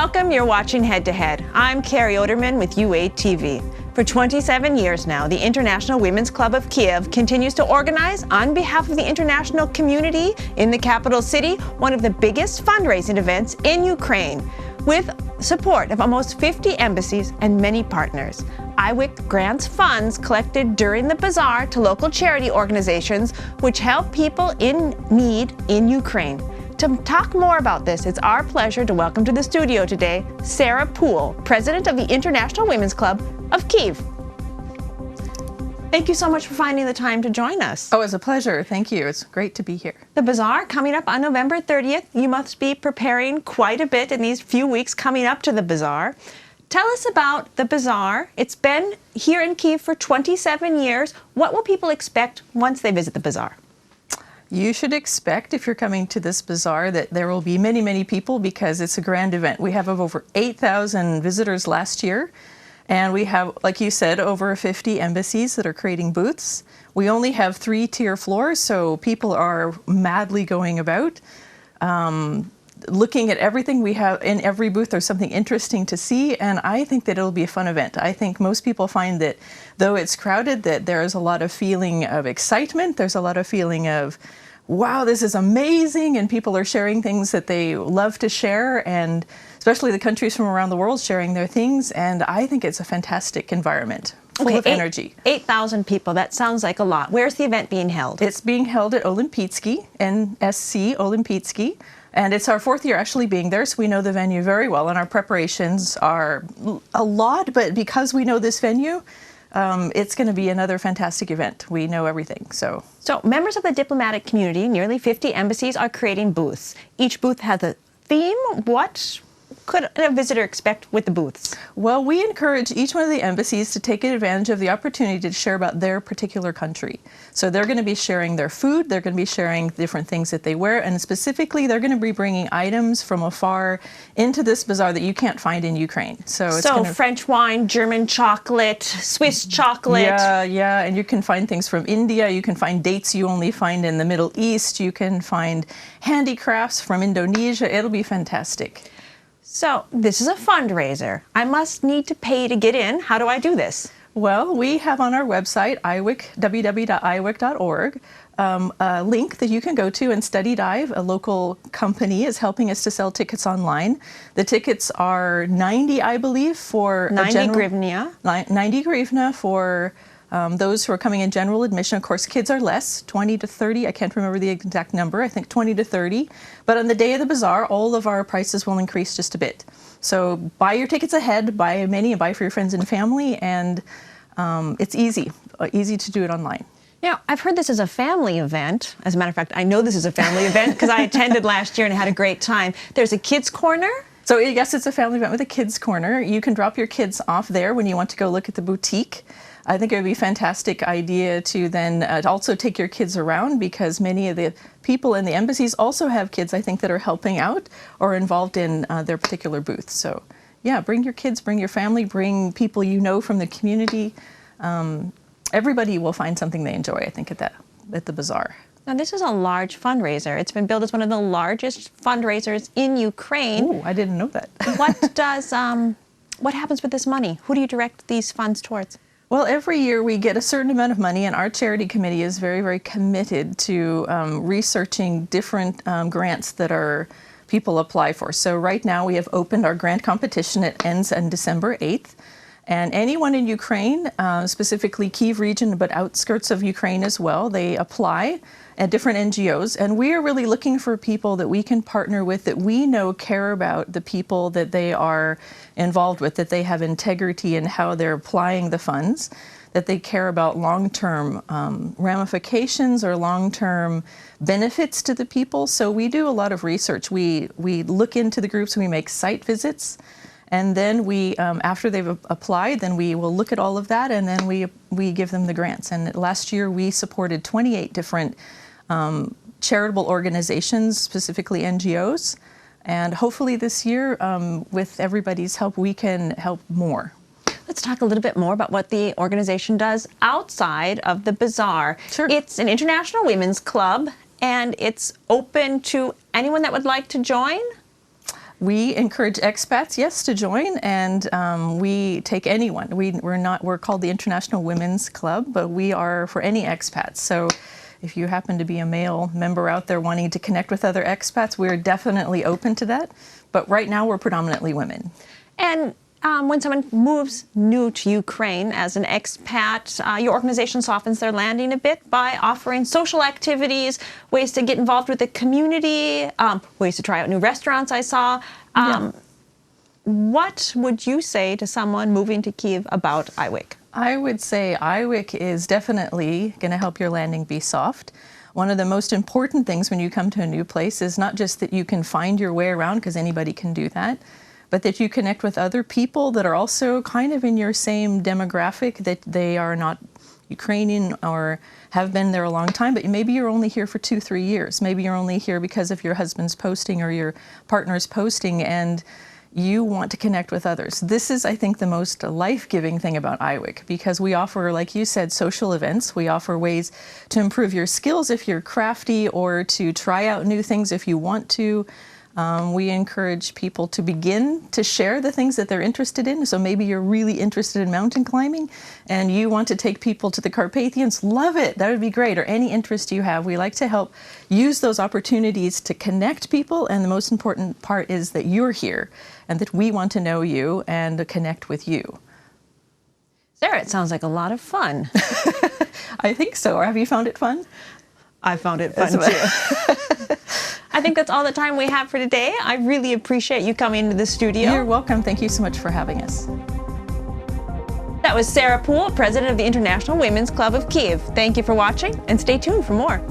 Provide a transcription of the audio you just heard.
Welcome, you're watching Head to Head. I'm Carrie Oderman with UATV. For 27 years now, the International Women's Club of Kyiv continues to organize on behalf of the international community in the capital city, one of the biggest fundraising events in Ukraine, with support of almost 50 embassies and many partners. IWCK grants funds collected during the Bazaar to local charity organizations which help people in need in Ukraine. To talk more about this, it's our pleasure to welcome to the studio today Sarah Poole, President of the International Women's Club of Kyiv. Thank you so much for finding the time to join us. Oh, it's a pleasure. Thank you. It's great to be here. The Bazaar coming up on November 30th. You must be preparing quite a bit in these few weeks coming up to the Bazaar. Tell us about the Bazaar. It's been here in Kyiv for 27 years. What will people expect once they visit the Bazaar? You should expect, if you're coming to this Bazaar, that there will be many, many people because it's a grand event. We have over 8,000 visitors last year, and we have, like you said, over 50 embassies that are creating booths. We only have 3-tier floors, so people are madly going about, looking at everything we have in every booth. There's something interesting to see, and I think that it'll be a fun event. I think most people find that though it's crowded, that there's a lot of feeling of excitement. There's a lot of feeling of, wow, this is amazing, and people are sharing things that they love to share, and especially the countries from around the world sharing their things, and I think it's a fantastic environment. Full of energy. 8,000 people, that sounds like a lot. Where's the event being held? It's being held at Olimpijski, NSC Olimpijski. And it's our 4th year actually being there, so we know the venue very well, and our preparations are a lot, but because we know this venue, it's going to be another fantastic event. We know everything, so. So members of the diplomatic community, nearly 50 embassies, are creating booths. Each booth has a theme. What could a visitor expect with the booths? Well, we encourage each one of the embassies to take advantage of the opportunity to share about their particular country. So they're going to be sharing their food, they're going to be sharing different things that they wear, and specifically they're going to be bringing items from afar into this Bazaar that you can't find in Ukraine. So French wine, German chocolate, Swiss chocolate. Yeah, and you can find things from India, you can find dates you only find in the Middle East, you can find handicrafts from Indonesia. It'll be fantastic. So this is a fundraiser. I must need to pay to get in. How do I do this? Well, we have on our website, www.iwck.org, a link that you can go to, and Study Dive, a local company, is helping us to sell tickets online. The tickets are 90, I believe, for 90 hryvnia. 90 hryvnia for those who are coming in general admission. Of course, kids are less, 20 to 30. I can't remember the exact number. I think 20 to 30. But on the day of the Bazaar, all of our prices will increase just a bit. So buy your tickets ahead, buy many, and buy for your friends and family. And it's easy to do it online. Now, I've heard this is a family event. As a matter of fact, I know this is a family event because I attended last year and had a great time. There's a kids' corner. So yes, it's a family event with a kids' corner. You can drop your kids off there when you want to go look at the boutique. I think it would be a fantastic idea to then also take your kids around, because many of the people in the embassies also have kids, I think, that are helping out or involved in their particular booth. So yeah, bring your kids, bring your family, bring people you know from the community. Everybody will find something they enjoy, I think, at the Bazaar. Now, this is a large fundraiser. It's been billed as one of the largest fundraisers in Ukraine. Oh, I didn't know that. What happens with this money? Who do you direct these funds towards? Well, every year we get a certain amount of money, and our charity committee is very, very committed to researching different grants that people apply for. So right now we have opened our grant competition. It ends on December 8th. And anyone in Ukraine, specifically Kyiv region, but outskirts of Ukraine as well, they apply at different NGOs. And we are really looking for people that we can partner with, that we know care about the people that they are involved with, that they have integrity in how they're applying the funds, that they care about long-term ramifications or long-term benefits to the people. So we do a lot of research. We look into the groups, we make site visits. And then we, after they've applied, then we will look at all of that, and then we give them the grants. And last year we supported 28 different charitable organizations, specifically NGOs. And hopefully this year, with everybody's help, we can help more. Let's talk a little bit more about what the organization does outside of the Bazaar. Sure. It's an international women's club, and it's open to anyone that would like to join? We encourage expats, yes, to join, and we take anyone. We're called the International Women's Club, but we are for any expats. So if you happen to be a male member out there wanting to connect with other expats, we're definitely open to that. But right now, we're predominantly women. And when someone moves new to Ukraine as an expat, your organization softens their landing a bit by offering social activities, ways to get involved with the community, ways to try out new restaurants I saw. What would you say to someone moving to Kyiv about IWCK? I would say IWCK is definitely going to help your landing be soft. One of the most important things when you come to a new place is not just that you can find your way around, because anybody can do that, but that you connect with other people that are also kind of in your same demographic, that they are not Ukrainian or have been there a long time, but maybe you're only here for 2-3 years. Maybe you're only here because of your husband's posting or your partner's posting, and you want to connect with others. This is, I think, the most life-giving thing about IWCK, because we offer, like you said, social events. We offer ways to improve your skills if you're crafty, or to try out new things if you want to. We encourage people to begin to share the things that they're interested in. So maybe you're really interested in mountain climbing and you want to take people to the Carpathians. Love it. That would be great. Or any interest you have. We like to help use those opportunities to connect people. And the most important part is that you're here and that we want to know you and to connect with you. Sarah, it sounds like a lot of fun. I think so. Or have you found it fun? I found it fun too. I think that's all the time we have for today. I really appreciate you coming into the studio. You're welcome. Thank you so much for having us. That was Sarah Poole, president of the International Women's Club of Kyiv. Thank you for watching, and stay tuned for more.